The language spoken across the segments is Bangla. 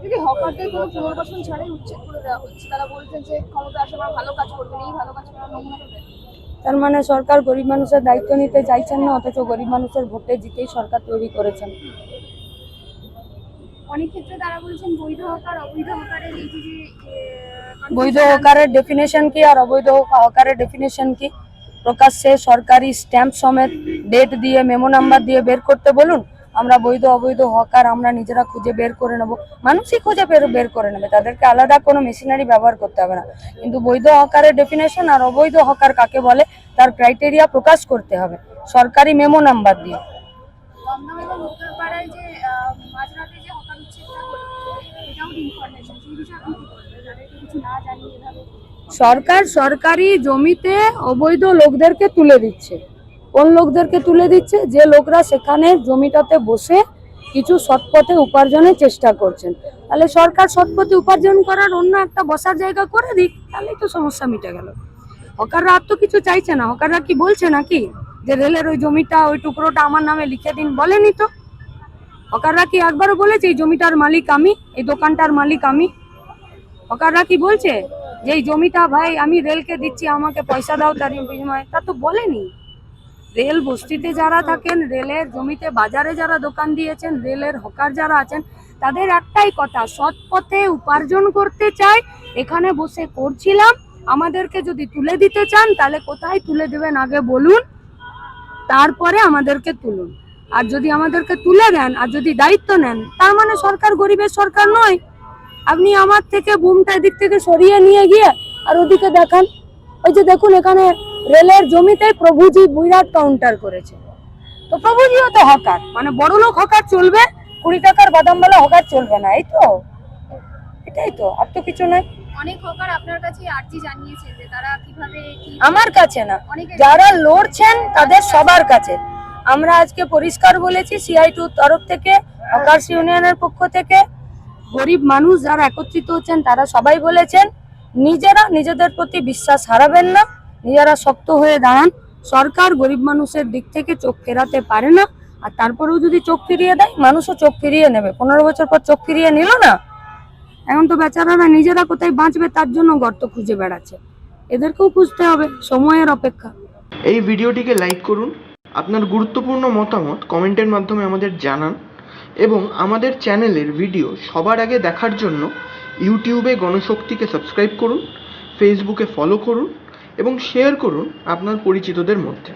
যদি হকারদের কোনো পুনর্বাসন ছাড়াই উচ্ছেদ করে দেওয়া হচ্ছে, তারা বলছেন যে ক্ষমতা আসার পর ভালো কাজ করবেন, এই ভালো কাজ করার নমুনা দেবেন। তার মানে সরকার গরিব মানুষের দায়িত্ব নিতে চাইছেন না, অথচ গরিব মানুষের ভোটে জিতেই সরকার তৈরি করেছেন। অনেক ক্ষেত্রে তারা বলছেন বৈধ হকার অবৈধ হকারের এই যে বৈধ হকারের ডেফিনেশন কি আর অবৈধ হকারের ডেফিনেশন কি প্রকাশ্যে সরকারি স্ট্যাম্প সমেত ডেট দিয়ে মেমো নাম্বার দিয়ে বের করতে বলুন। আমরা বৈধ অবৈধ হকার আমরা নিজেরা খুঁজে বের করে নেব, মানুষই খুঁজে বের করে নেবে, তাদেরকে আলাদা কোনো মেশিনারি ব্যবহার করতে হবে না। কিন্তু বৈধ হকারের ডেফিনেশন আর অবৈধ হকার কাকে বলে তার ক্রাইটেরিয়া প্রকাশ করতে হবে সরকারি মেমো নাম্বার দিয়ে। দমদম এবং উত্তরপাড়ায় যে মাঝরাতে যে হকার উচ্ছেদটা হলো, এটাও ইনফরমেশন, সেই বিষয়ে আপনি কি বলবেন, যাদেরকে কিছু না জানিয়ে এভাবে? সরকার সরকারি জমিতে অবৈধ লোকদেরকে তুলে দিচ্ছে। কোন লোকদেরকে তুলে দিচ্ছে? যে লোকরা সেখানে জমিটাতে বসে কিছু সৎপথে উপার্জনের চেষ্টা করছেন। তাহলে সরকার সৎপথে উপার্জন করার অন্য একটা বসার জায়গা করে দিক, তাহলেই তো সমস্যা মিটে গেল। হকাররা আর তো কিছু চাইছে না। হকাররা কি বলছে নাকি যে রেলের ওই জমিটা ওই টুকরোটা আমার নামে লিখে দিন? বলেনি তো। হকাররা কি একবারও বলেছে এই জমিটার মালিক আমি, এই দোকানটার মালিক আমি? হকাররা কি বলছে যে এই জমিটা ভাই আমি রেলকে দিচ্ছি, আমাকে পয়সা দাও তার বিনিময়ে? তা তো বলেনি। রেল বস্তিতে যারা থাকেন, রেলের জমিতে বাজারে যারা দোকান দিয়েছেন, রেলের হকার যারা আছেন, তাদের একটাই কথা, সৎ পথে উপার্জন করতে চাই, এখানে বসে করছিলাম, আমাদেরকে যদি তুলে দিতে চান তাহলে কোথায় তুলে দেবেন আগে বলুন, তারপরে আমাদেরকে তুলুন। আর যদি আমাদেরকে তুলে দেন আর যদি দায়িত্ব নেন, তার মানে সরকার গরিবের সরকার নয়। আপনি আমার থেকে বুমটা এদিক থেকে সরিয়ে নিয়ে গিয়ে আর ওদিকে দেখান, ওই যে দেখুন এখানে রেলের জমিতে প্রভুজি বিরাট কাউন্টার করেছে। তো প্রভুজিও তো হকার, মানে বড় লোক হকার চলবে, 20 টাকার বাদামওয়ালা হকার চলবে না, এই তো, এটাই তো, আর তো কিছু নয়। অনেক হকার আপনার কাছে আর্জি জানিয়েছেন যে তারা কিভাবে আমার কাছে না, যারা লড়ছেন তাদের সবার কাছে আমরা আজকে পরিষ্কার বলেছি। CI2 তরফ থেকে, হকার্স ইউনিয়নের পক্ষ থেকে, গরিব মানুষ যারা একত্রিত হচ্ছেন তারা সবাই বলেছেন নিজেরা নিজেদের প্রতি বিশ্বাস হারাবেন না, নিজেরা শক্ত হয়ে দাঁড়ান। সরকার গরিব মানুষের দিক থেকে চোখ ফেরাতে পারে না, আর তারপরেও যদি চোখ ফিরিয়ে দেয় মানুষও চোখ ফিরিয়ে নেবে। 15 বছর পর চোখ ফিরিয়ে নিল না, এখন তো বেচারারা নিজেরা কোথায় বাঁচবে তার জন্য গর্ত খুঁজে বেড়াচ্ছে। এদেরকেও খুঁজতে হবে, সময়ের অপেক্ষা। এই ভিডিওটিকে লাইক করুন, আপনার গুরুত্বপূর্ণ মতামত কমেন্টের মাধ্যমে আমাদের জানান এবং আমাদের চ্যানেলের ভিডিও সবার আগে দেখার জন্য ইউটিউবে গণশক্তিকে সাবস্ক্রাইব করুন, ফেসবুকে ফলো করুন এবং শেয়ার করুন আপনার পরিচিতদের মধ্যে।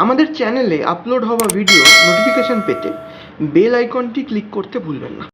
আমাদের চ্যানেলে আপলোড হওয়া ভিডিও নোটিফিকেশন পেতে বেল আইকনটি ক্লিক করতে ভুলবেন না।